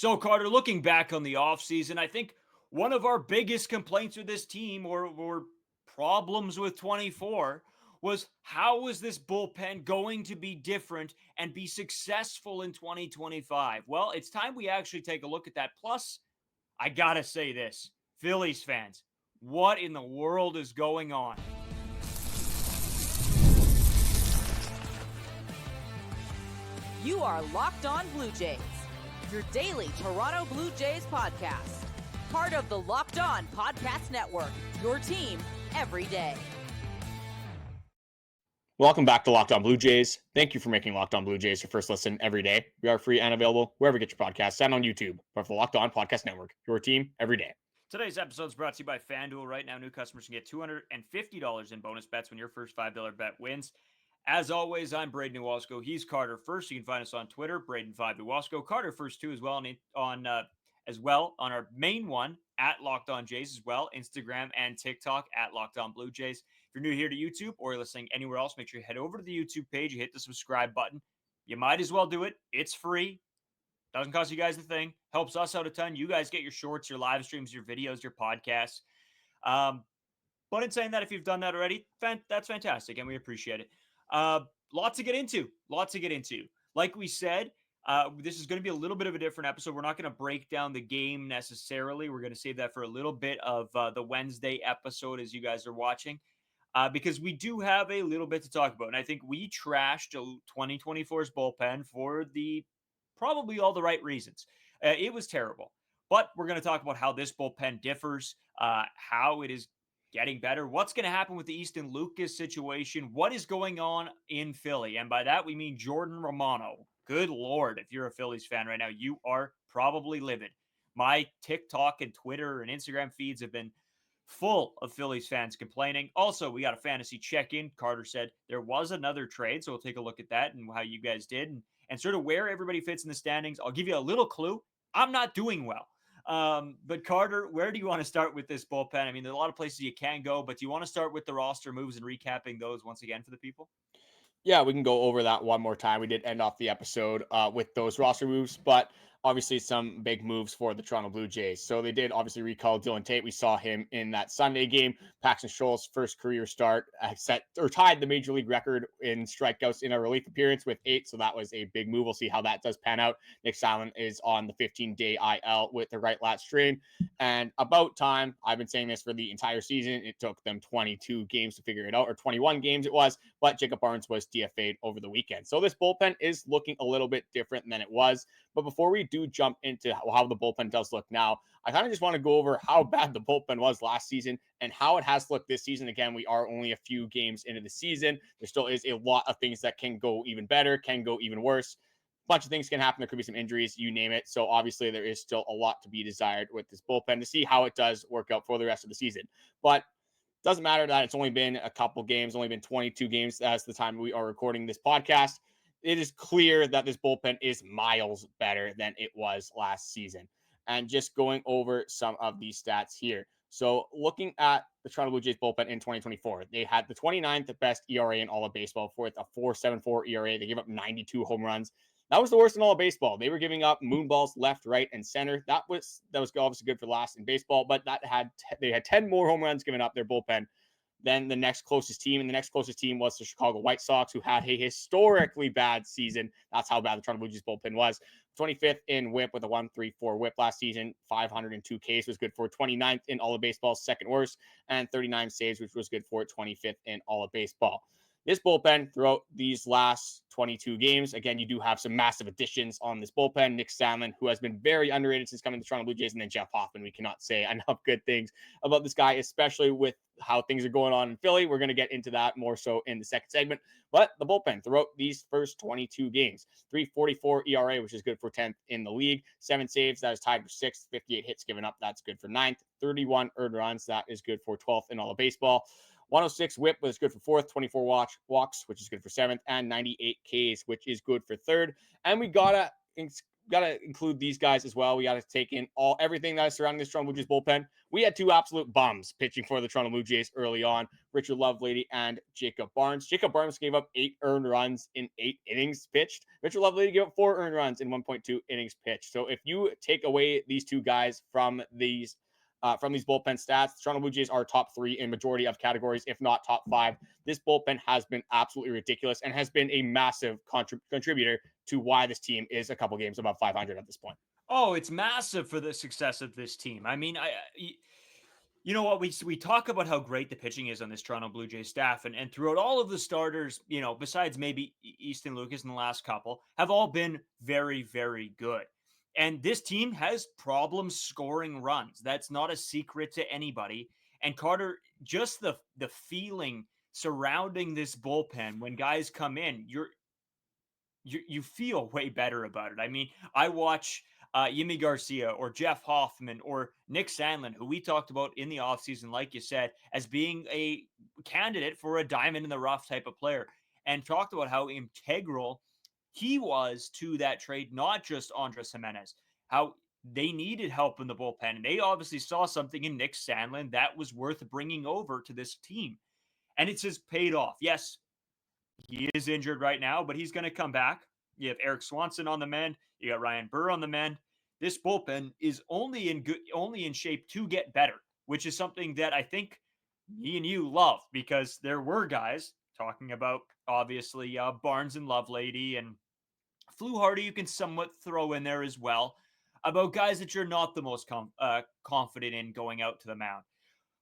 So, Carter, looking back on the offseason, I think one of our biggest complaints with this team or problems with 24 was how was this bullpen going to be different and be successful in 2025? Well, it's time we actually take a look at that. Plus, I got to say this, Phillies fans, what in the world is going on? You are Locked On Blue Jays, your daily Toronto Blue Jays podcast. Part of the Locked On Podcast Network, your team every day. Welcome back to Locked On Blue Jays. Thank you for making Locked On Blue Jays your first listen every day. We are free and available wherever you get your podcasts and on YouTube. Part of the Locked On Podcast Network, your team every day. Today's episode is brought to you by FanDuel. Right now, new customers can get $250 in bonus bets when your first $5 bet wins. As always, I'm Braden Nowalsko. He's Carter First. You can find us on Twitter, Braden5 Nowalsko. Carter First too, as well on our main one at Locked On Jays as well, Instagram and TikTok at Locked On Blue Jays. If you're new here to YouTube or you're listening anywhere else, make sure you head over to the YouTube page. You hit the subscribe button. You might as well do it. It's free. Doesn't cost you guys a thing. Helps us out a ton. You guys get your shorts, your live streams, your videos, your podcasts. But in saying that, if you've done that already, that's fantastic, and we appreciate it. Lots to get into. Like we said, this is going to be a little bit of a different episode. We're not going to break down the game necessarily. We're going to save that for a little bit of the Wednesday episode as you guys are watching, because we do have a little bit to talk about. And I think we trashed 2024's bullpen for probably all the right reasons. It was terrible. But we're going to talk about how this bullpen differs, how it is getting better. What's going to happen with the Easton Lucas situation? What is going on in Philly? And by that, we mean Jordan Romano. Good Lord, if you're a Phillies fan right now, you are probably livid. My TikTok and Twitter and Instagram feeds have been full of Phillies fans complaining. Also, we got a fantasy check-in. Carter said there was another trade, so we'll take a look at that and how you guys did and sort of where everybody fits in the standings. I'll give you a little clue. I'm not doing well. But Carter, where do you want to start with this bullpen? I mean, there's a lot of places you can go, but do you want to start with the roster moves and recapping those once again for the people? Yeah, we can go over that one more time. We did end off the episode with those roster moves, but obviously some big moves for the Toronto Blue Jays. So they did obviously recall Dylan Tate. We saw him in that Sunday game. Paxton Scholl's first career start tied the major league record in strikeouts in a relief appearance with 8. So that was a big move. We'll see how that does pan out. Nick Sandlin is on the 15-day IL with the right lat strain. And about time, I've been saying this for the entire season. It took them 22 games to figure it out, or 21 games it was, but Jacob Barnes was DFA'd over the weekend. So this bullpen is looking a little bit different than it was. But before we do jump into how the bullpen does look now, I kind of just want to go over how bad the bullpen was last season and how it has looked this season. Again, we are only a few games into the season. There still is a lot of things that can go even better, can go even worse. A bunch of things can happen. There could be some injuries, you name it. So obviously there is still a lot to be desired with this bullpen to see how it does work out for the rest of the season. But doesn't matter that it's only been a couple games, only been 22 games as the time we are recording this podcast. It is clear that this bullpen is miles better than it was last season. And just going over some of these stats here. So looking at the Toronto Blue Jays bullpen in 2024, they had the 29th best ERA in all of baseball with a 4.74 ERA. They gave up 92 home runs. That was the worst in all of baseball. They were giving up moonballs left, right, and center. That was obviously good for last in baseball, but they had 10 more home runs given up their bullpen than the next closest team. And the next closest team was the Chicago White Sox, who had a historically bad season. That's how bad the Toronto Blue Jays bullpen was. 25th in whip with a 1.34 whip last season. 502 Ks was good for 29th in all of baseball, second worst, and 39 saves, which was good for 25th in all of baseball. This bullpen throughout these last 22 games, again, you do have some massive additions on this bullpen. Nick Sandlin, who has been very underrated since coming to the Toronto Blue Jays, and then Jeff Hoffman. We cannot say enough good things about this guy, especially with how things are going on in Philly. We're going to get into that more so in the second segment. But the bullpen throughout these first 22 games, 3.44 ERA, which is good for 10th in the league. 7 saves, that is tied for 6th. 58 hits given up, that's good for 9th. 31 earned runs, that is good for 12th in all of baseball. 106 whip was good for 4th, 24 walks, which is good for 7th, and 98 Ks, which is good for 3rd. And we gotta got to include these guys as well. We got to take in everything that is surrounding this Toronto Blue Jays bullpen. We had two absolute bums pitching for the Toronto Blue Jays early on, Richard Lovelady and Jacob Barnes. Jacob Barnes gave up 8 earned runs in 8 innings pitched. Richard Lovelady gave up 4 earned runs in 1.2 innings pitched. So if you take away these two guys from these bullpen stats, the Toronto Blue Jays are top 3 in majority of categories, if not top 5. This bullpen has been absolutely ridiculous and has been a massive contributor to why this team is a couple games above 500 at this point. Oh, it's massive for the success of this team. I mean, you know what, we talk about how great the pitching is on this Toronto Blue Jays staff, and throughout all of the starters, you know, besides maybe Easton Lucas in the last couple, have all been very, very good. And this team has problems scoring runs. That's not a secret to anybody. And Carter, just the feeling surrounding this bullpen when guys come in, you feel way better about it. I mean, I watch Yimi Garcia or Jeff Hoffman or Nick Sandlin, who we talked about in the offseason, like you said, as being a candidate for a diamond in the rough type of player, and talked about how integral he was to that trade, not just Andrus Gimenez, how they needed help in the bullpen. And they obviously saw something in Nick Sandlin that was worth bringing over to this team. And it's just paid off. Yes, he is injured right now, but he's going to come back. You have Erik Swanson on the mend. You got Ryan Burr on the mend. This bullpen is only in shape to get better, which is something that I think me and you love, because there were guys talking about, obviously, Barnes and Lovelady and Fluharty you can somewhat throw in there as well, about guys that you're not the most confident in going out to the mound.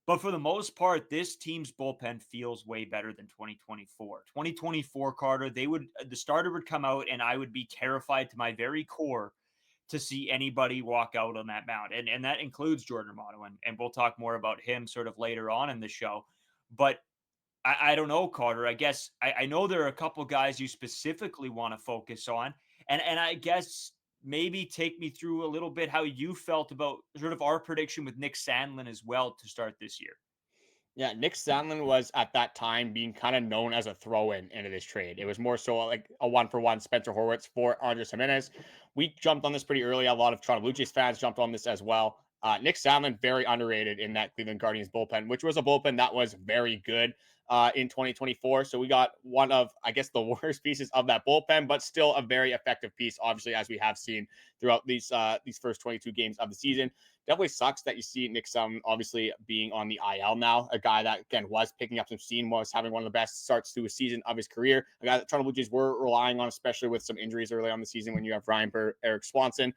But for the most part, this team's bullpen feels way better than 2024. 2024, Carter, the starter would come out and I would be terrified to my very core to see anybody walk out on that mound. And that includes Jordan Manoah. And we'll talk more about him sort of later on in the show. But I don't know, Carter. I guess I know there are a couple guys you specifically want to focus on. And I guess maybe take me through a little bit how you felt about sort of our prediction with Nick Sandlin as well to start this year. Yeah, Nick Sandlin was at that time being kind of known as a throw-in into this trade. It was more so like a one-for-one Spencer Horwitz for Andrus Gimenez. We jumped on this pretty early. A lot of Toronto Blue Jays fans jumped on this as well. Nick Sandlin, very underrated in that Cleveland Guardians bullpen, which was a bullpen that was very good in 2024. So we got one of, I guess, the worst pieces of that bullpen, but still a very effective piece, obviously, as we have seen throughout these first 22 games of the season. Definitely sucks that you see Nick Sandlin obviously being on the IL now, a guy that, again, was picking up some steam, was having one of the best starts to a season of his career, a guy that Toronto Blue Jays were relying on, especially with some injuries early on the season when you have Ryan Burr, Erik Swanson,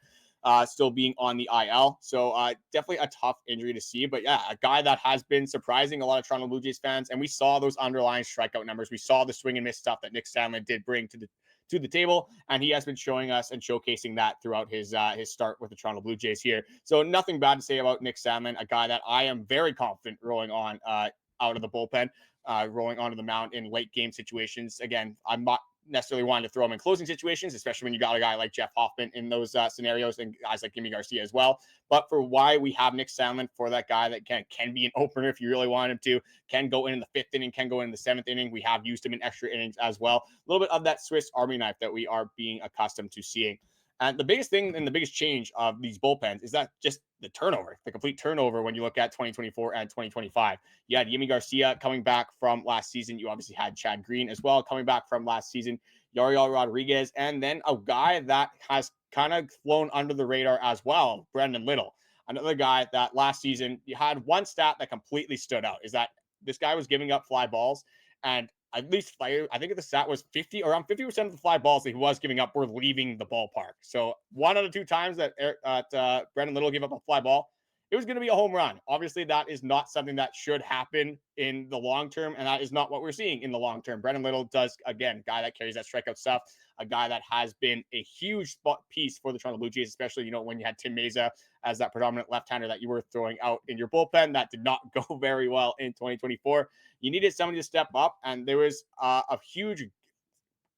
still being on the IL. So definitely a tough injury to see. But yeah, a guy that has been surprising a lot of Toronto Blue Jays fans. And we saw those underlying strikeout numbers. We saw the swing and miss stuff that Nick Sandlin did bring to the table. And he has been showing us and showcasing that throughout his start with the Toronto Blue Jays here. So nothing bad to say about Nick Sandlin, a guy that I am very confident rolling on out of the bullpen, rolling onto the mound in late game situations. Again, I'm not necessarily wanting to throw him in closing situations, especially when you got a guy like Jeff Hoffman in those scenarios and guys like Yimi Garcia as well. But for why we have Nick Sandlin, for that guy that can be an opener if you really want him to, can go in the 5th inning, can go in the 7th inning. We have used him in extra innings as well. A little bit of that Swiss Army knife that we are being accustomed to seeing. And the biggest thing and the biggest change of these bullpens is that just the turnover, the complete turnover when you look at 2024 and 2025. You had Yimi Garcia coming back from last season. You obviously had Chad Green as well coming back from last season. Yariel Rodriguez, and then a guy that has kind of flown under the radar as well, Brendan Little. Another guy that last season, you had one stat that completely stood out, is that this guy was giving up fly balls, and at least I think the stat was around 50% of the fly balls that he was giving up were leaving the ballpark. So 1 out of 2 times that Brendan Little gave up a fly ball, it was going to be a home run. Obviously, that is not something that should happen in the long term, and that is not what we're seeing in the long term. Brendan Little does, again, guy that carries that strikeout stuff, a guy that has been a huge piece for the Toronto Blue Jays, especially, when you had Tim Meza as that predominant left-hander that you were throwing out in your bullpen. That did not go very well in 2024. You needed somebody to step up, and there was a huge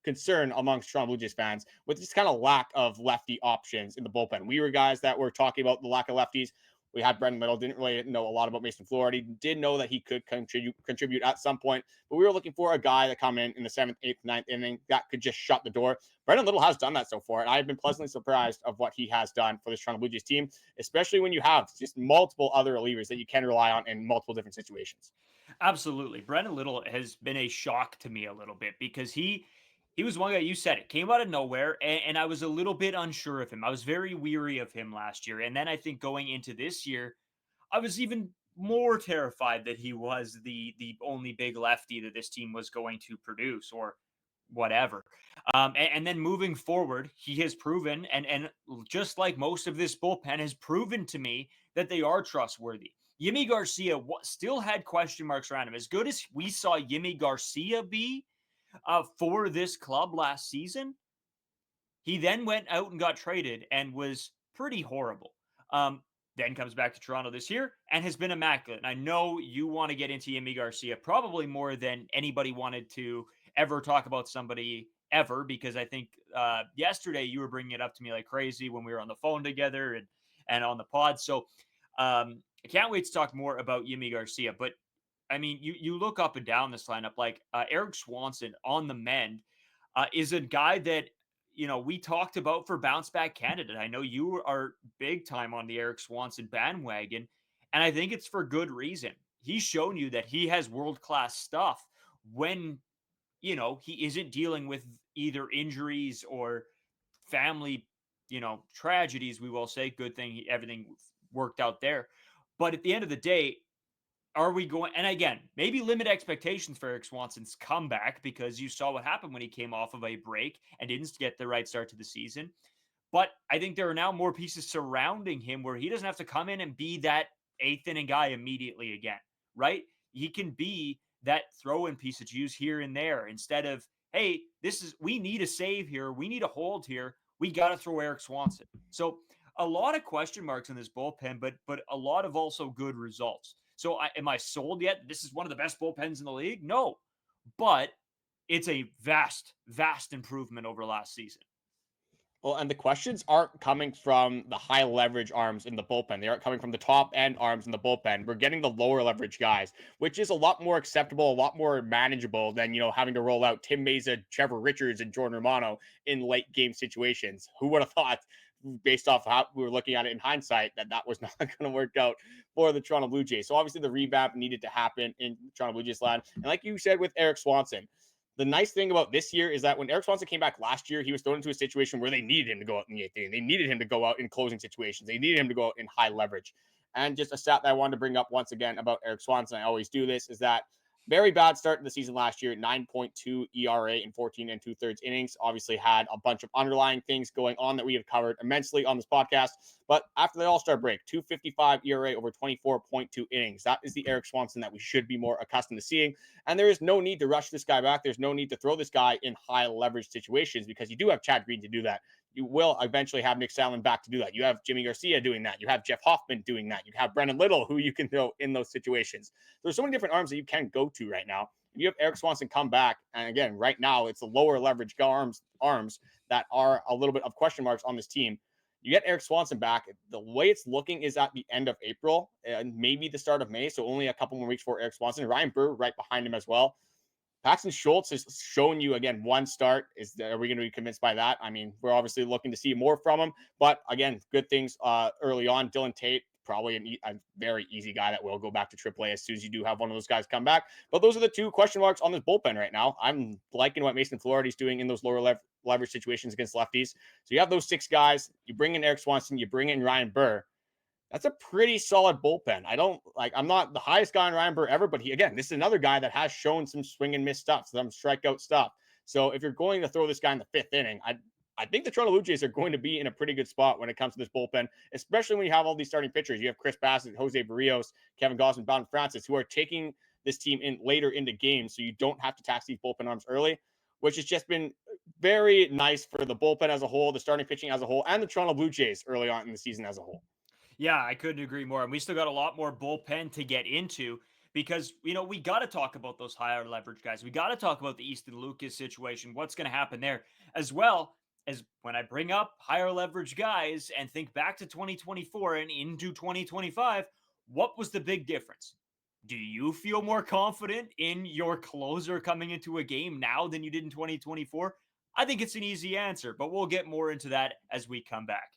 concern amongst Toronto Blue Jays fans with this kind of lack of lefty options in the bullpen. We were guys that were talking about the lack of lefties. We had Brendan Little, didn't really know a lot about Mason Flaherty, did know that he could contribute at some point, but we were looking for a guy to come in the 7th, 8th, 9th inning that could just shut the door. Brendan Little has done that so far, and I've been pleasantly surprised of what he has done for this Toronto Blue Jays team, especially when you have just multiple other relievers that you can rely on in multiple different situations. Absolutely. Brendan Little has been a shock to me a little bit because he was one guy, you said it, came out of nowhere, and I was a little bit unsure of him. I was very weary of him last year. And then I think going into this year, I was even more terrified that he was the only big lefty that this team was going to produce or whatever. And then moving forward, he has proven, and just like most of this bullpen has proven to me that they are trustworthy. Yimi Garcia still had question marks around him. As good as we saw Yimi Garcia be for this club last season, he then went out and got traded and was pretty horrible. Then comes back to Toronto this year and has been immaculate. And I know you want to get into Yimi Garcia probably more than anybody wanted to ever talk about somebody ever, because I think yesterday you were bringing it up to me like crazy when we were on the phone together and on the pod. So I can't wait to talk more about Yimi Garcia. But I mean, you look up and down this lineup, like Erik Swanson on the mend is a guy that, we talked about for bounce back candidate. I know you are big time on the Erik Swanson bandwagon, and I think it's for good reason. He's shown you that he has world-class stuff when, he isn't dealing with either injuries or family, tragedies, we will say. Good thing everything worked out there. But at the end of the day, are we going, and again, maybe limit expectations for Erik Swanson's comeback because you saw what happened when he came off of a break and didn't get the right start to the season. But I think there are now more pieces surrounding him where he doesn't have to come in and be that 8th inning guy immediately again, right? He can be that throw-in piece that you use here and there instead of, hey, we need a save here. We need a hold here. We got to throw Erik Swanson. So a lot of question marks in this bullpen, but a lot of also good results. So am I sold yet? This is one of the best bullpens in the league? No, but it's a vast, vast improvement over last season. Well, and the questions aren't coming from the high leverage arms in the bullpen. They aren't coming from the top end arms in the bullpen. We're getting the lower leverage guys, which is a lot more acceptable, a lot more manageable than, having to roll out Tim Meza, Trevor Richards, and Jordan Romano in late game situations. Who would have thought, based off how we were looking at it in hindsight, that was not going to work out for the Toronto Blue Jays. So obviously the revamp needed to happen in Toronto Blue Jays land. And like you said with Erik Swanson, the nice thing about this year is that when Erik Swanson came back last year, he was thrown into a situation where they needed him to go out in the 8th inning. They needed him to go out in closing situations. They needed him to go out in high leverage. And just a stat that I wanted to bring up once again about Erik Swanson, I always do this, is that very bad start to the season last year, 9.2 ERA in 14 2/3 innings. Obviously had a bunch of underlying things going on that we have covered immensely on this podcast. But after the All-Star break, 2.55 ERA over 24.2 innings. That is the Erik Swanson that we should be more accustomed to seeing. And there is no need to rush this guy back. There's no need to throw this guy in high leverage situations because you do have Chad Green to do that. You will eventually have Nick Sandlin back to do that. You have Yimi Garcia doing that. You have Jeff Hoffman doing that. You have Brendan Little, who you can throw in those situations. There's so many different arms that you can go to right now. If you have Erik Swanson come back, and again, right now, it's the lower leverage arms that are a little bit of question marks on this team. You get Erik Swanson back. The way it's looking is at the end of April and maybe the start of May, so only a couple more weeks for Erik Swanson. Ryan Burr right behind him as well. Paxton Schultz has shown you, again, one start. Are we going to be convinced by that? I mean, we're obviously looking to see more from him. But, again, good things early on. Dylan Tate, probably a very easy guy that will go back to AAA as soon as you do have one of those guys come back. But those are the two question marks on this bullpen right now. I'm liking what Mason Flaherty's doing in those lower leverage situations against lefties. So you have those 6 guys. You bring in Erik Swanson. You bring in Ryan Burr. That's a pretty solid bullpen. I'm not the highest guy on Ryan Burr ever, but this is another guy that has shown some swing and miss stuff, some strikeout stuff. So if you're going to throw this guy in the 5th inning, I think the Toronto Blue Jays are going to be in a pretty good spot when it comes to this bullpen, especially when you have all these starting pitchers. You have Chris Bassitt, Jose Berrios, Kevin Gausman, Bowden Francis, who are taking this team in later into games, so you don't have to tax these bullpen arms early, which has just been very nice for the bullpen as a whole, the starting pitching as a whole, and the Toronto Blue Jays early on in the season as a whole. Yeah, I couldn't agree more. And we still got a lot more bullpen to get into because, we got to talk about those higher leverage guys. We got to talk about the Easton Lucas situation, what's going to happen there as well. is when I bring up higher leverage guys and think back to 2024 and into 2025, what was the big difference? Do you feel more confident in your closer coming into a game now than you did in 2024? I think it's an easy answer, but we'll get more into that as we come back.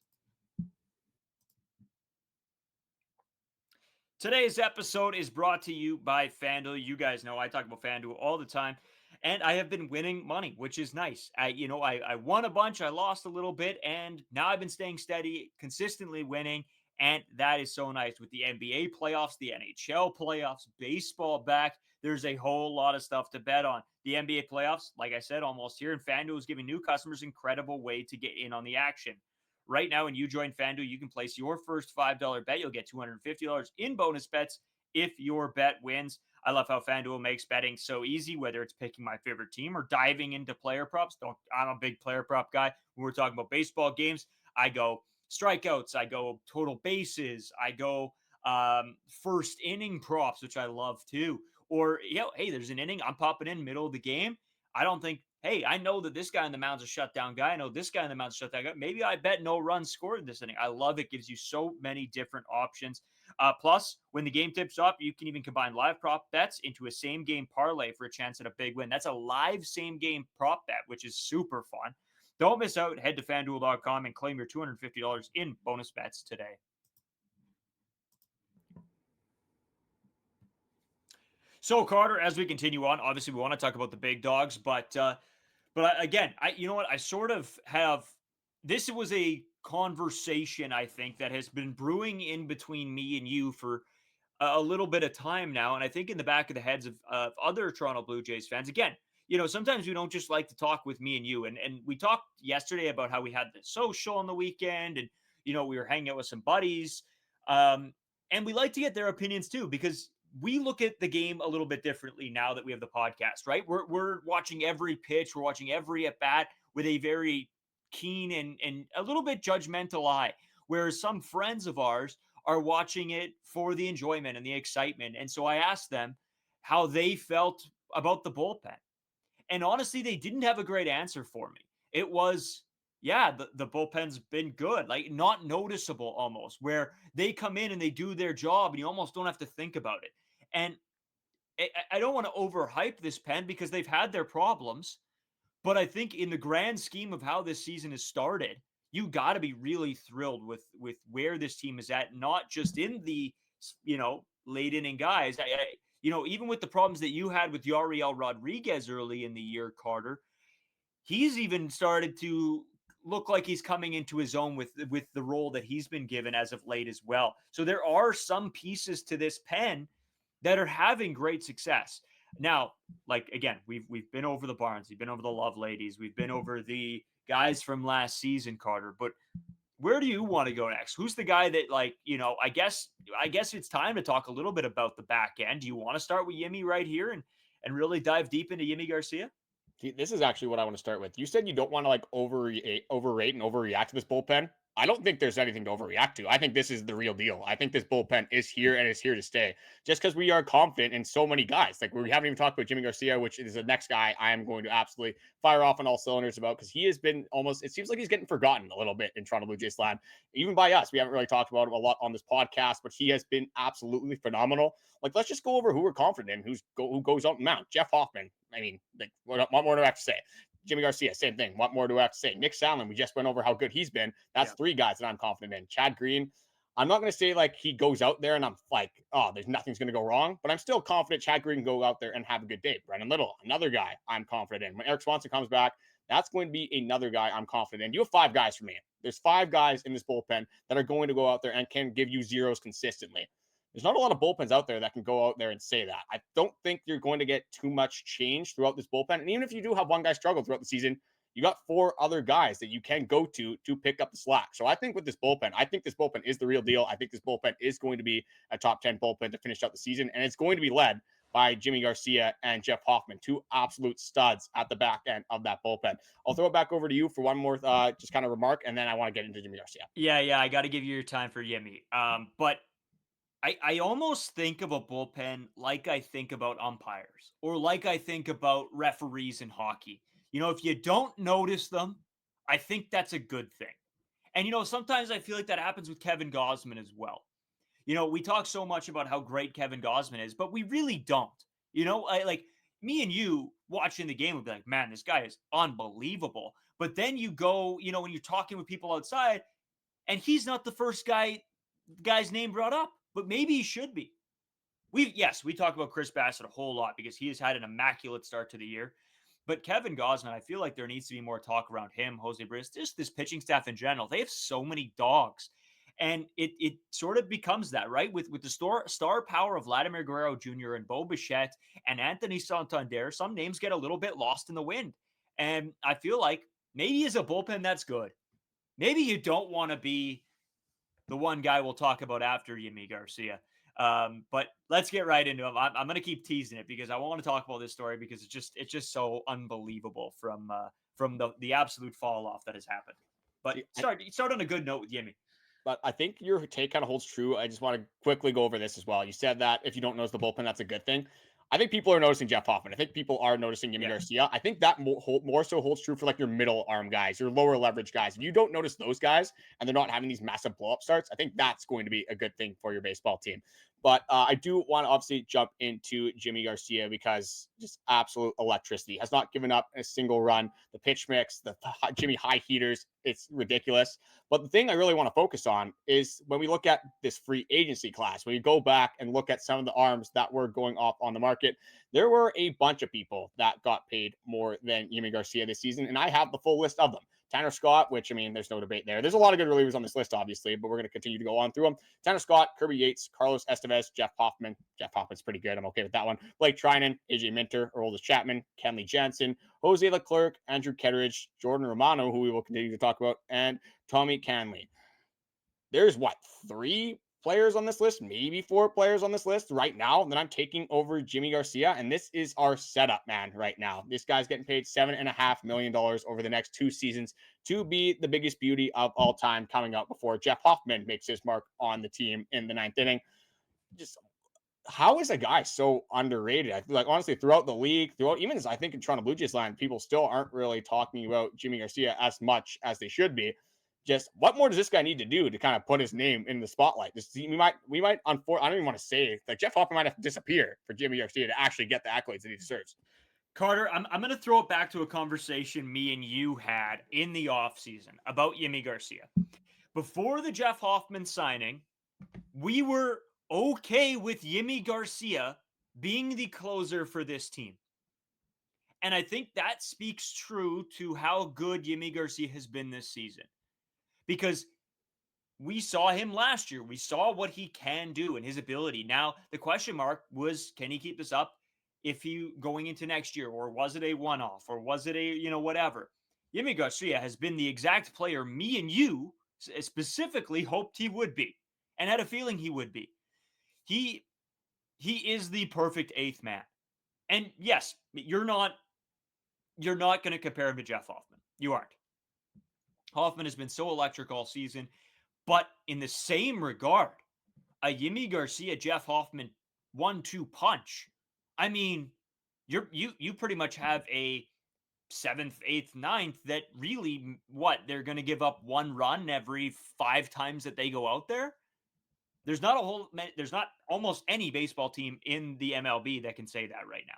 Today's episode is brought to you by FanDuel. You guys know I talk about FanDuel all the time, and I have been winning money, which is nice. I won a bunch, I lost a little bit, and now I've been staying steady, consistently winning, and that is so nice. With the NBA playoffs, the NHL playoffs, baseball back, there's a whole lot of stuff to bet on. The NBA playoffs, like I said, almost here, and FanDuel is giving new customers an incredible way to get in on the action. Right now, when you join FanDuel, you can place your first $5 bet. You'll get $250 in bonus bets if your bet wins. I love how FanDuel makes betting so easy, whether it's picking my favorite team or diving into player props. I'm a big player prop guy. When we're talking about baseball games, I go strikeouts, I go total bases, I go first inning props, which I love too. Or, hey, there's an inning, I'm popping in middle of the game. I don't think, hey, I know that this guy on the mound's a shutdown guy. I know this guy on the mound's a shutdown guy. Maybe I bet no runs scored in this inning. I love it. Gives you so many different options. Plus, when the game tips off, you can even combine live prop bets into a same game parlay for a chance at a big win. That's a live same game prop bet, which is super fun. Don't miss out. Head to FanDuel.com and claim your $250 in bonus bets today. So, Carter, as we continue on, obviously we want to talk about the big dogs, but again, you know what? I sort of have, this was a conversation, I think, that has been brewing in between me and you for a little bit of time now. And I think in the back of the heads of other Toronto Blue Jays fans, again, sometimes we don't just like to talk with me and you. And we talked yesterday about how we had the social on the weekend and, we were hanging out with some buddies. And we like to get their opinions too, because we look at the game a little bit differently now that we have the podcast, right? We're watching every pitch. We're watching every at bat with a very keen and a little bit judgmental eye, whereas some friends of ours are watching it for the enjoyment and the excitement. And so I asked them how they felt about the bullpen. And honestly, they didn't have a great answer for me. It was, yeah, the bullpen's been good, like not noticeable almost, where they come in and they do their job and you almost don't have to think about it. And I don't want to overhype this pen because they've had their problems, but I think in the grand scheme of how this season has started, you got to be really thrilled with where this team is at, not just in the, late inning guys. Even with the problems that you had with Yariel Rodriguez early in the year, Carter, he's even started to look like he's coming into his own with the role that he's been given as of late as well. So there are some pieces to this pen that are having great success. Now, like, again, we've been over the Barnes, we've been over the Love Ladies, we've been over the guys from last season, Carter, but where do you want to go next? Who's the guy that, I guess it's time to talk a little bit about the back end. Do you want to start with Yimi right here and really dive deep into Yimi Garcia? This is actually what I want to start with. You said you don't want to overrate and overreact to this bullpen. I don't think there's anything to overreact to. I think this is the real deal. I think this bullpen is here and is here to stay. Just because we are confident in so many guys. Like, we haven't even talked about Yimi Garcia, which is the next guy I am going to absolutely fire off on all cylinders about, because he has been it seems like he's getting forgotten a little bit in Toronto Blue Jays land. Even by us, we haven't really talked about him a lot on this podcast, but he has been absolutely phenomenal. Like, let's just go over who we're confident in, who goes out and mount. Jeff Hoffman. I mean, what more do I have to say? Yimi Garcia, same thing. What more do I have to say? Nick Sandlin, we just went over how good he's been. That's three guys that I'm confident in. Chad Green, I'm not going to say like he goes out there and I'm like, oh, there's nothing's going to go wrong, but I'm still confident Chad Green can go out there and have a good day. Brendan Little, another guy I'm confident in. When Erik Swanson comes back, that's going to be another guy I'm confident in. You have five guys for me. There's five guys in this bullpen that are going to go out there and can give you zeros consistently. There's not a lot of bullpens out there that can go out there and say that. I don't think you're going to get too much change throughout this bullpen. And even if you do have one guy struggle throughout the season, you got four other guys that you can go to pick up the slack. So I think with this bullpen, I think this bullpen is the real deal. I think this bullpen is going to be a top 10 bullpen to finish out the season. And it's going to be led by Yimi Garcia and Jeff Hoffman, two absolute studs at the back end of that bullpen. I'll throw it back over to you for one more just kind of remark, and then I want to get into Yimi Garcia. Yeah, I got to give you your time for Yimi. But I almost think of a bullpen like I think about umpires or like I think about referees in hockey. If you don't notice them, I think that's a good thing. And, sometimes I feel like that happens with Kevin Gausman as well. We talk so much about how great Kevin Gausman is, but we really don't. Like me and you watching the game would be like, man, this guy is unbelievable. But then you go, when you're talking with people outside, and he's not the first guy's name brought up, but maybe he should be. We talk about Chris Bassitt a whole lot because he has had an immaculate start to the year. But Kevin Gausman, I feel like there needs to be more talk around him, Jose Berrios, just this pitching staff in general. They have so many dogs. And it sort of becomes that, right? With the star power of Vladimir Guerrero Jr. and Bo Bichette and Anthony Santander, some names get a little bit lost in the wind. And I feel like maybe as a bullpen, that's good. Maybe you don't want to be the one guy we'll talk about after Yimi Garcia. But let's get right into him. I'm going to keep teasing it because I want to talk about this story because it's just so unbelievable from the absolute fall off that has happened. But start on a good note with Yimi. But I think your take kind of holds true. I just want to quickly go over this as well. You said that if you don't notice the bullpen, that's a good thing. I think people are noticing Jeff Hoffman. I think people are noticing Yimi Garcia. I think that more so holds true for like your middle arm guys, your lower leverage guys. If you don't notice those guys and they're not having these massive blow up starts, I think that's going to be a good thing for your baseball team. But I do want to obviously jump into Yimi Garcia because just absolute electricity. Has not given up a single run. The pitch mix, the Jimmy high heaters, it's ridiculous. But the thing I really want to focus on is when we look at this free agency class, when you go back and look at some of the arms that were going off on the market, there were a bunch of people that got paid more than Yimi Garcia this season. And I have the full list of them. Tanner Scott, which, I mean, there's no debate there. There's a lot of good relievers on this list, obviously, but we're going to continue to go on through them. Tanner Scott, Kirby Yates, Carlos Estevez, Jeff Hoffman. Jeff Hoffman's pretty good. I'm okay with that one. Blake Trinan, AJ Minter, Aroldis Chapman, Kenley Jansen, Jose Leclerc, Andrew Ketteridge, Jordan Romano, who we will continue to talk about, and Tommy Canley. There's, 3 players on this list, maybe 4 players on this list right now that I'm taking over Yimi Garcia, and this is our setup man right now. This guy's getting paid $7.5 million over the next 2 seasons to be the biggest beauty of all time coming up before Jeff Hoffman makes his mark on the team in the 9th inning. Just how is a guy so underrated? I feel like honestly throughout the league, even I think in Toronto Blue Jays land, people still aren't really talking about Yimi Garcia as much as they should be. Just what more does this guy need to do to kind of put his name in the spotlight? We might, I don't even want to say it. Like Jeff Hoffman might have to disappear for Yimi Garcia to actually get the accolades that he deserves. Carter, I'm going to throw it back to a conversation me and you had in the offseason about Yimi Garcia. Before the Jeff Hoffman signing, we were okay with Yimi Garcia being the closer for this team. And I think that speaks true to how good Yimi Garcia has been this season. Because we saw him last year. We saw what he can do and his ability. Now, the question mark was, can he keep this up if he going into next year? Or was it a one-off? Or was it a, whatever? Yimi Garcia has been the exact player me and you specifically hoped he would be and had a feeling he would be. He is the perfect 8th man. And yes, you're not going to compare him to Jeff Hoffman. You aren't. Hoffman has been so electric all season, but in the same regard, a Yimi Garcia, Jeff Hoffman 1-2 punch. I mean, you pretty much have a 7th, 8th, 9th that really they're going to give up 1 run every 5 times that they go out there. There's not almost any baseball team in the MLB that can say that right now.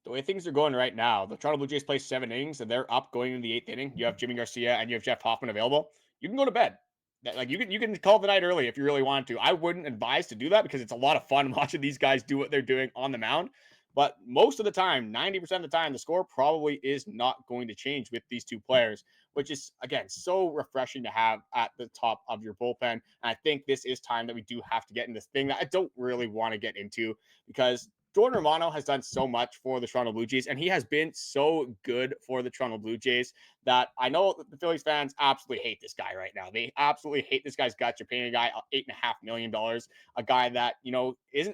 The way things are going right now, the Toronto Blue Jays play 7 innings and they're up going into the 8th inning. You have Yimi Garcia and you have Jeff Hoffman available. You can go to bed. Like you can call the night early if you really want to. I wouldn't advise to do that because it's a lot of fun watching these guys do what they're doing on the mound. But most of the time, 90% of the time, the score probably is not going to change with these 2 players, which is, again, so refreshing to have at the top of your bullpen. And I think this is time that we do have to get in this thing that I don't really want to get into because Jordan Romano has done so much for the Toronto Blue Jays, and he has been so good for the Toronto Blue Jays that I know the Phillies fans absolutely hate this guy right now. They absolutely hate this guy's guts. You're paying a guy $8.5 million, a guy that,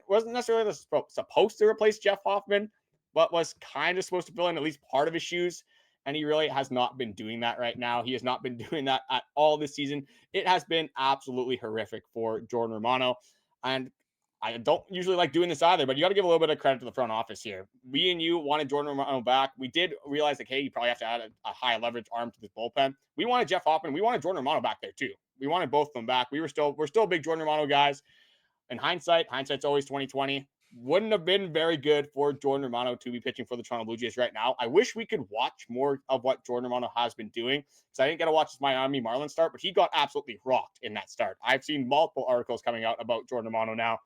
wasn't necessarily supposed to replace Jeff Hoffman, but was kind of supposed to fill in at least part of his shoes. And he really has not been doing that right now. He has not been doing that at all this season. It has been absolutely horrific for Jordan Romano. And I don't usually like doing this either, but you got to give a little bit of credit to the front office here. We and you wanted Jordan Romano back. We did realize, like, hey, you probably have to add a high leverage arm to this bullpen. We wanted Jeff Hoffman. We wanted Jordan Romano back there too. We wanted both of them back. We're still big Jordan Romano guys. In hindsight's always 2020. Wouldn't have been very good for Jordan Romano to be pitching for the Toronto Blue Jays right now. I wish we could watch more of what Jordan Romano has been doing, because I didn't get to watch his Miami Marlins start, but he got absolutely rocked in that start. I've seen multiple articles coming out about Jordan Romano now.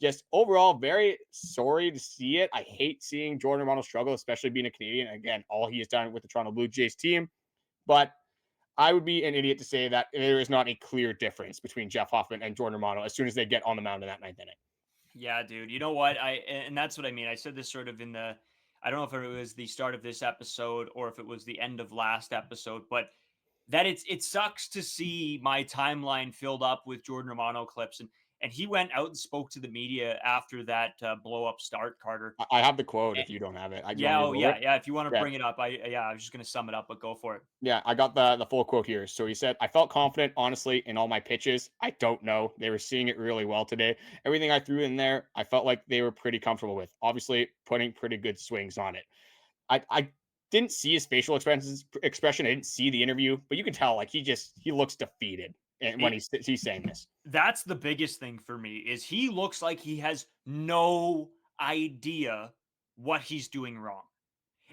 Just overall, very sorry to see it. I hate seeing Jordan Romano struggle, especially being a Canadian. Again, all he has done with the Toronto Blue Jays team. But I would be an idiot to say that there is not a clear difference between Jeff Hoffman and Jordan Romano as soon as they get on the mound in that ninth inning. Yeah, dude. You know what? And that's what I mean. I said this sort of I don't know if it was the start of this episode or if it was the end of last episode, but that it sucks to see my timeline filled up with Jordan Romano clips. And he went out and spoke to the media after that blow up start, Carter. I have the quote if you don't have it. Yeah. If you want to bring it up, I was just going to sum it up, but go for it. Yeah, I got the full quote here. So he said, "I felt confident, honestly, in all my pitches. I don't know. They were seeing it really well today. Everything I threw in there, I felt like they were pretty comfortable with. Obviously, putting pretty good swings on it. I didn't see his facial expression. I didn't see the interview, but you can tell like he looks defeated and when he's saying this. That's the biggest thing for me is he looks like he has no idea what he's doing wrong.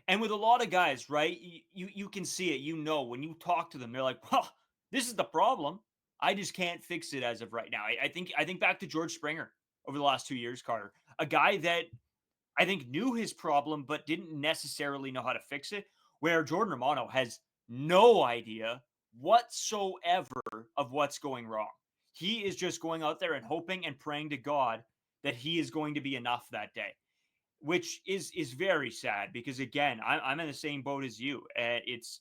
And with a lot of guys, right, you can see it. You know, when you talk to them, they're like, well, this is the problem. I just can't fix it as of right now. I think back to George Springer over the last 2 years, Carter, a guy that I think knew his problem, but didn't necessarily know how to fix it, where Jordan Romano has no idea whatsoever of what's going wrong. He is just going out there and hoping and praying to God that he is going to be enough that day, which is very sad because again, I'm in the same boat as you. And it's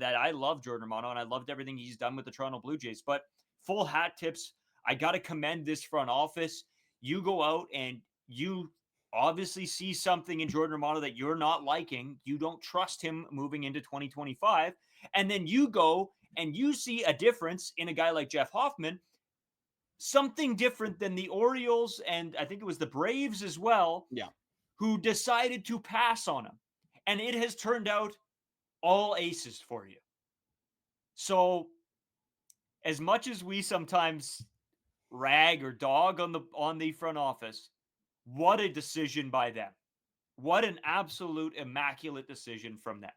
that I love Jordan Romano and I loved everything he's done with the Toronto Blue Jays. But full hat tips, I got to commend this front office. You go out and you obviously see something in Jordan Romano that you're not liking. You don't trust him moving into 2025. And then you go and you see a difference in a guy like Jeff Hoffman, something different than the Orioles and I think it was the Braves as well. Yeah. Who decided to pass on him. And it has turned out all aces for you. So as much as we sometimes rag or dog on the front office, what a decision by them. What an absolute immaculate decision from them.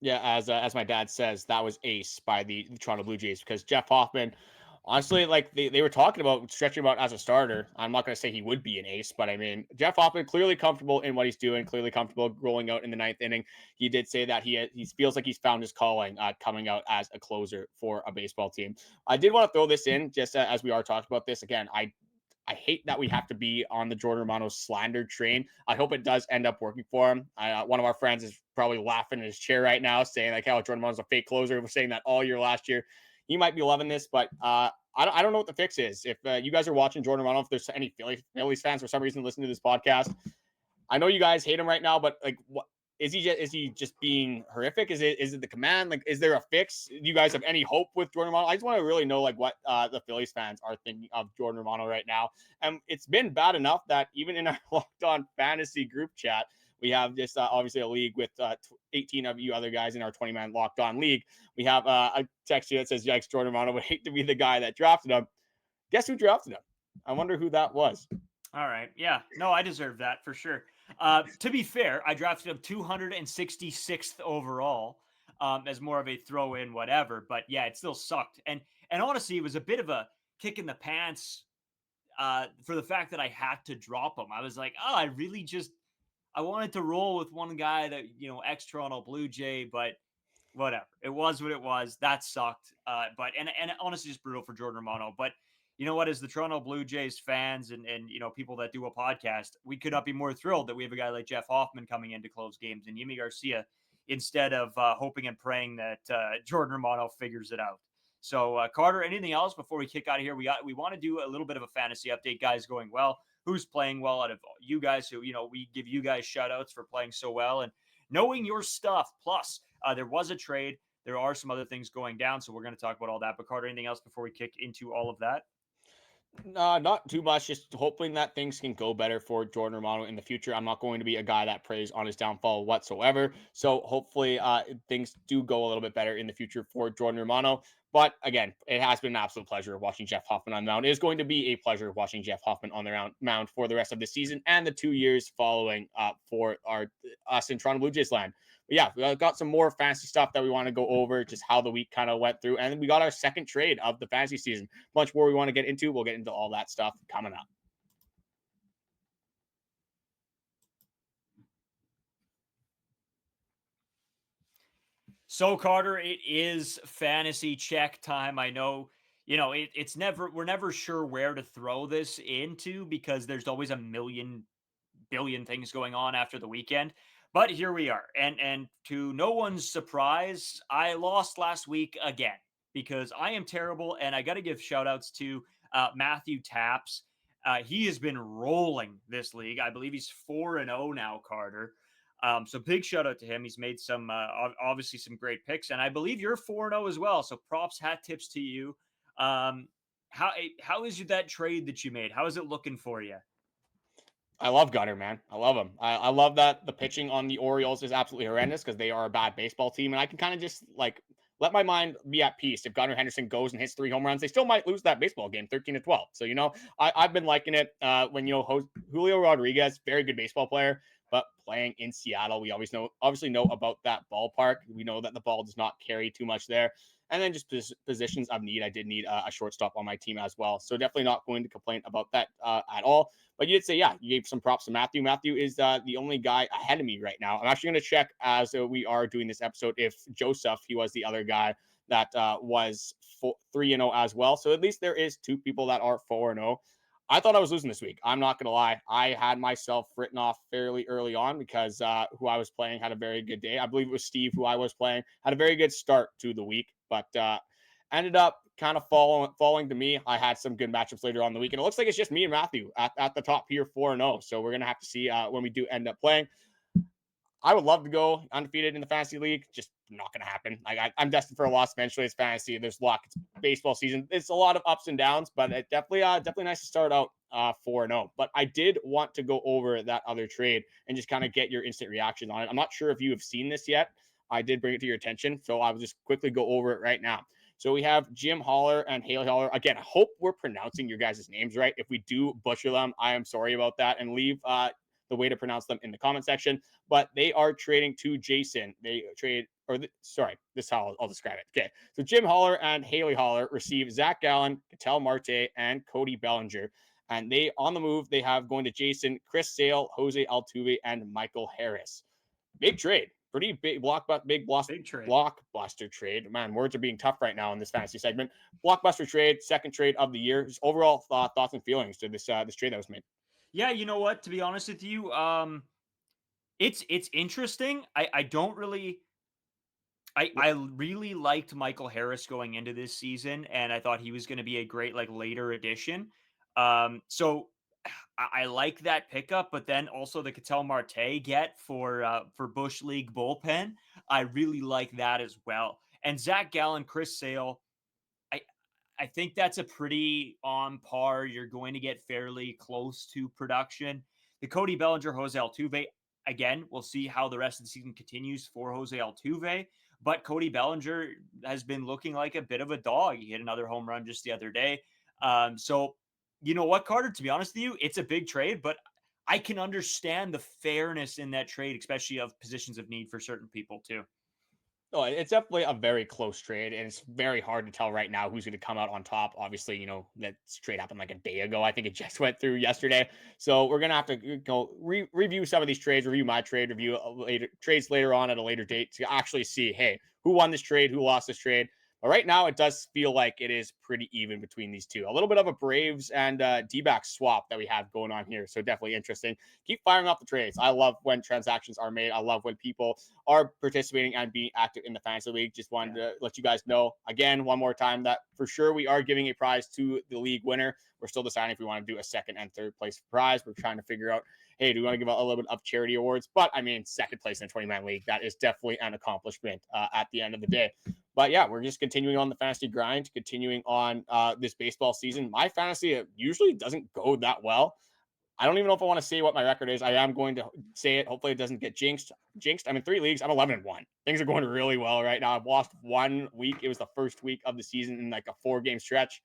Yeah, as my dad says, that was ace by the Toronto Blue Jays because Jeff Hoffman, honestly, like they were talking about stretching him out as a starter. I'm not going to say he would be an ace, but I mean, Jeff Hoffman clearly comfortable in what he's doing, clearly comfortable rolling out in the ninth inning. He did say that he feels like he's found his calling coming out as a closer for a baseball team. I did want to throw this in just as we are talking about this again. I hate that we have to be on the Jordan Romano slander train. I hope it does end up working for him. One of our friends is probably laughing in his chair right now, saying like, "Oh, Jordan Romano's a fake closer." We're saying that all year last year. He might be loving this, but I don't know what the fix is. If you guys are watching Jordan Romano, if there's any Phillies fans for some reason listening to this podcast, I know you guys hate him right now, but like, what is he just being horrific? Is it the command? Like, is there a fix? Do you guys have any hope with Jordan Romano? I just want to really know like what the Phillies fans are thinking of Jordan Romano right now. And it's been bad enough that even in our Locked On Fantasy group chat, we have just obviously a league with 18 of you other guys in our 20-man Locked On league. We have a text here that says, "Yikes, Jordan Romano would hate to be the guy that drafted him." Guess who drafted him? I wonder who that was. All right. Yeah. No, I deserve that for sure. To be fair, I drafted him 266th overall as more of a throw in, whatever. But yeah, it still sucked. And honestly, it was a bit of a kick in the pants for the fact that I had to drop him. I was like, oh, I wanted to roll with one guy that, ex-Toronto Blue Jay, but whatever. It was what it was. That sucked. But honestly, just brutal for Jordan Romano. But you know what? As the Toronto Blue Jays fans and people that do a podcast, we could not be more thrilled that we have a guy like Jeff Hoffman coming in to close games and Yimi Garcia instead of hoping and praying that Jordan Romano figures it out. So, Carter, anything else before we kick out of here? We want to do a little bit of a fantasy update. Guys going well. Who's playing well out of you guys who, we give you guys shout outs for playing so well and knowing your stuff. Plus, there was a trade. There are some other things going down. So we're going to talk about all that. But Carter, anything else before we kick into all of that? Not too much. Just hoping that things can go better for Jordan Romano in the future. I'm not going to be a guy that preys on his downfall whatsoever. So hopefully, things do go a little bit better in the future for Jordan Romano. But again, it has been an absolute pleasure watching Jeff Hoffman on the mound. It is going to be a pleasure watching Jeff Hoffman on the mound for the rest of the season and the 2 years following for us in Toronto Blue Jays land. But yeah, we got some more fantasy stuff that we want to go over, just how the week kind of went through. And we got our second trade of the fantasy season. Much more we want to get into. We'll get into all that stuff coming up. So Carter, it is fantasy check time. I know, we're never sure where to throw this into because there's always a billion things going on after the weekend. But here we are. And to no one's surprise, I lost last week again because I am terrible. And I got to give shout outs to Matthew Taps. He has been rolling this league. I believe he's 4-0 now, Carter. So big shout out to him. He's made some, obviously some great picks. And I believe you're 4-0 as well. So props, hat tips to you. How is that trade that you made? How is it looking for you? I love Gunnar, man. I love him. I love that the pitching on the Orioles is absolutely horrendous because they are a bad baseball team. And I can kind of just let my mind be at peace. If Gunnar Henderson goes and hits 3 home runs, they still might lose that baseball game 13-12. So, I've been liking it when, Julio Rodriguez, very good baseball player, but playing in Seattle, we obviously know about that ballpark. We know that the ball does not carry too much there. And then just positions of need. I did need a shortstop on my team as well. So definitely not going to complain about that at all. But you did say, yeah, you gave some props to Matthew. Matthew is the only guy ahead of me right now. I'm actually going to check as we are doing this episode if Joseph, he was the other guy that was 3-0 as well. So at least there is 2 people that are 4-0. I thought I was losing this week. I'm not going to lie. I had myself written off fairly early on because who I was playing had a very good day. I believe it was Steve who I was playing, had a very good start to the week, but ended up kind of falling to me. I had some good matchups later on in the week, and it looks like it's just me and Matthew at the top here 4-0. So we're going to have to see when we do end up playing. I would love to go undefeated in the fantasy league. Just not going to happen. I'm destined for a loss eventually. It's fantasy. There's luck. It's baseball season. It's a lot of ups and downs, but it definitely nice to start out 4-0. But I did want to go over that other trade and just kind of get your instant reaction on it. I'm not sure if you have seen this yet. I did bring it to your attention, so I will just quickly go over it right now. So we have Jim Holler and Haley Holler. Again, I hope we're pronouncing your guys' names right. If we do butcher them, I am sorry about that. And leave the way to pronounce them in the comment section. But they are trading to Jason. They trade, this is how I'll describe it. Okay. So Jim Holler and Haley Holler receive Zach Gallen, Ketel Marte, and Cody Bellinger. And they, on the move, they have going to Jason, Chris Sale, Jose Altuve, and Michael Harris. Big trade. Pretty big blockbuster trade. Man, words are being tough right now in this fantasy segment. Blockbuster trade, second trade of the year. Just overall thoughts and feelings to this trade that was made. Yeah, you know what? To be honest with you, it's interesting. I don't really. I really liked Michael Harris going into this season, and I thought he was going to be a great later addition. So I like that pickup, but then also the Ketel Marte get for Bush League bullpen. I really like that as well. And Zach Gallen, Chris Sale, I think that's a pretty on par. You're going to get fairly close to production. The Cody Bellinger, Jose Altuve, again, we'll see how the rest of the season continues for Jose Altuve. But Cody Bellinger has been looking like a bit of a dog. He hit another home run just the other day. So you know what, Carter? To be honest with you, it's a big trade, but I can understand the fairness in that trade, especially of positions of need for certain people too. Oh, it's definitely a very close trade, and it's very hard to tell right now who's going to come out on top. Obviously, that trade happened like a day ago. I think it just went through yesterday. So we're going to have to go review some of these trades, review my trade, review trades later on at a later date to actually see, hey, who won this trade, who lost this trade. But right now, it does feel like it is pretty even between these two. A little bit of a Braves and D-back swap that we have going on here. So definitely interesting. Keep firing off the trades. I love when transactions are made. I love when people are participating and being active in the fantasy league. Just wanted to let you guys know, again, one more time, that for sure we are giving a prize to the league winner. We're still deciding if we want to do a second and third place prize. We're trying to figure out, hey, do we want to give out a little bit of charity awards? But I mean, second place in a 20-man league, that is definitely an accomplishment at the end of the day. But yeah, we're just continuing on the fantasy grind, continuing on this baseball season. My fantasy usually doesn't go that well. I don't even know if I want to say what my record is. I am going to say it. Hopefully it doesn't get jinxed. I'm in 3 leagues. I'm 11-1. Things are going really well right now. I've lost 1 week. It was the first week of the season in like a 4-game stretch.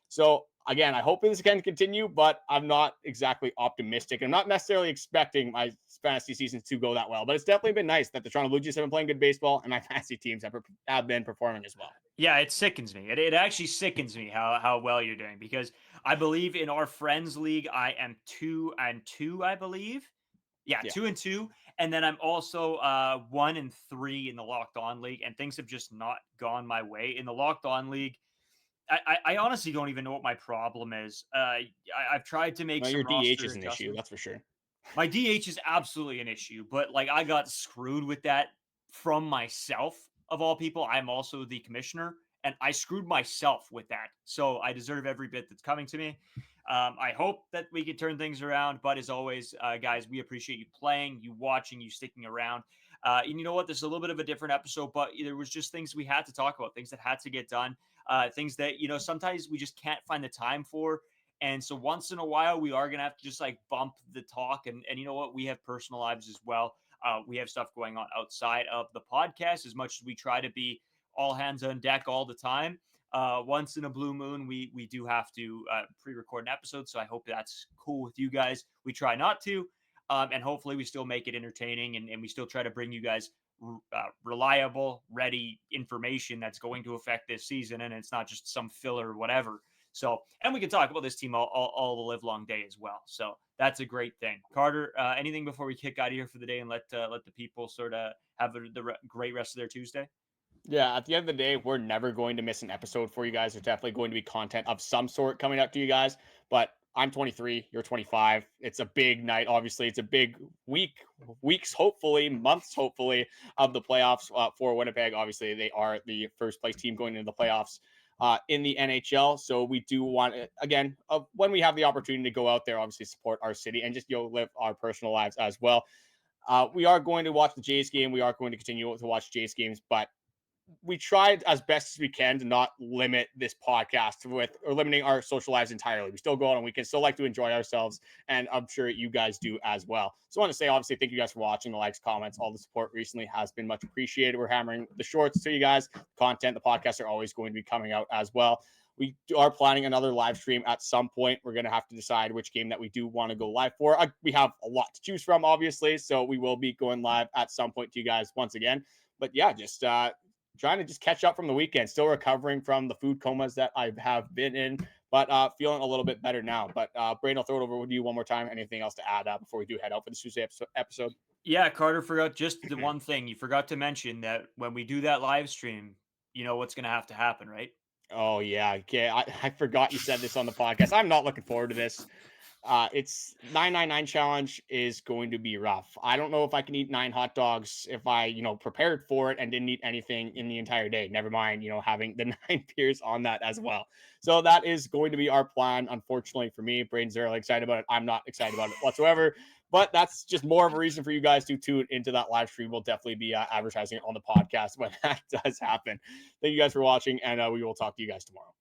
So again, I hope this can continue, but I'm not exactly optimistic. I'm not necessarily expecting my fantasy season to go that well, but it's definitely been nice that the Toronto Blue Jays have been playing good baseball and my fantasy teams have been performing as well. Yeah, it sickens me. It actually sickens me how well you're doing, because I believe in our friends league I am 2-2, I believe. Yeah, 2-2, and then I'm also 1-3 in the Locked On League, and things have just not gone my way in the Locked On League. I honestly don't even know what my problem is. I've tried to make Well, some your DH roster is an issue, adjustments. that's for sure. My DH is absolutely an issue, but like I got screwed with that from myself of all people. I'm also the commissioner, and I screwed myself with that. So I deserve every bit that's coming to me. I hope that we can turn things around. But as always, guys, we appreciate you playing, you watching, you sticking around. And you know what? This is a little bit of a different episode, but there was just things we had to talk about, things that had to get done, things that, sometimes we just can't find the time for. And so once in a while, we are going to have to just like bump the talk. And you know what? We have personal lives as well. We have stuff going on outside of the podcast. As much as we try to be all hands on deck all the time, once in a blue moon, we do have to pre-record an episode. So I hope that's cool with you guys. We try not to. And hopefully we still make it entertaining, and we still try to bring you guys reliable, ready information that's going to affect this season. And it's not just some filler or whatever. So, and we can talk about this team all the live long day as well. So that's a great thing. Carter, anything before we kick out of here for the day and let the people sort of have the great rest of their Tuesday? Yeah, at the end of the day, we're never going to miss an episode for you guys. There's definitely going to be content of some sort coming up to you guys. But I'm 23, you're 25. It's a big night. Obviously, it's a big weeks, hopefully, months, hopefully, of the playoffs for Winnipeg. Obviously, they are the first place team going into the playoffs in the NHL. So we do want, again, when we have the opportunity to go out there, obviously support our city and just live our personal lives as well. We are going to watch the Jays game. We are going to continue to watch Jays games, but we tried as best as we can to not limit this podcast with or limiting our social lives entirely. We still go out on weekends, still like to enjoy ourselves, and I'm sure you guys do as well. So I want to say, obviously, thank you guys for watching. The likes, comments, all the support recently has been much appreciated. We're hammering the shorts to you guys. Content, the podcasts are always going to be coming out as well. We are planning another live stream at some point. We're going to have to decide which game that we do want to go live for. We have a lot to choose from, obviously, so we will be going live at some point to you guys once again. But yeah, just trying to just catch up from the weekend, still recovering from the food comas that I have been in, but feeling a little bit better now. But Braden, I'll throw it over with you one more time. Anything else to add before we do head out for the Tuesday episode? Yeah, Carter forgot just the one thing. You forgot to mention that when we do that live stream, you know what's going to happen, right? Oh, yeah. Okay. I forgot you said this on the podcast. I'm not looking forward to this. It's 999 challenge is going to be rough. I don't know if I can eat 9 hot dogs if I, prepared for it and didn't eat anything in the entire day. Never mind, having the 9 beers on that as well. So that is going to be our plan. Unfortunately for me, Braden's really excited about it. I'm not excited about it whatsoever, but that's just more of a reason for you guys to tune into that live stream. We'll definitely be advertising it on the podcast when that does happen. Thank you guys for watching, and we will talk to you guys tomorrow.